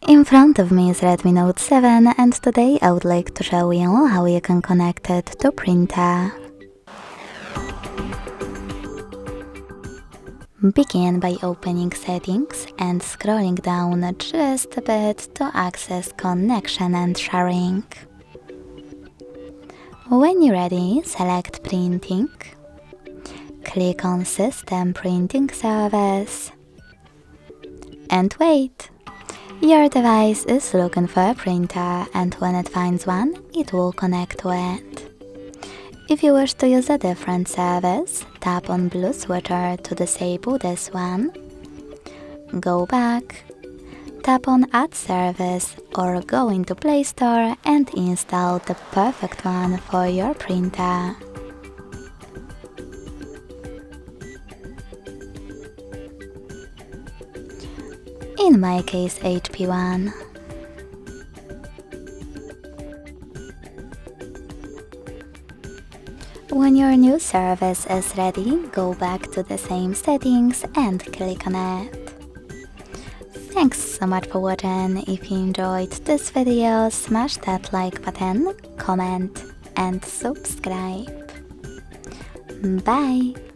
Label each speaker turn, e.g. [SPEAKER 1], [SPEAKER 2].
[SPEAKER 1] In front of me is Redmi Note 7 and today I would like to show you how you can connect it to printer. Begin by opening settings and scrolling down just a bit to access connection and sharing. When you're ready, select printing. Click on System Printing Service. And wait! Your device is looking for a printer and when it finds one, it will connect to it. If you wish to use a different service, tap on blue switcher to disable this one. Go back, tap on Add Service or go into Play Store and install the perfect one for your printer. In my case, HP one. When your new service is ready, go back to the same settings and click on it. Thanks so much for watching. If you enjoyed this video, smash that like button, comment and subscribe. Bye!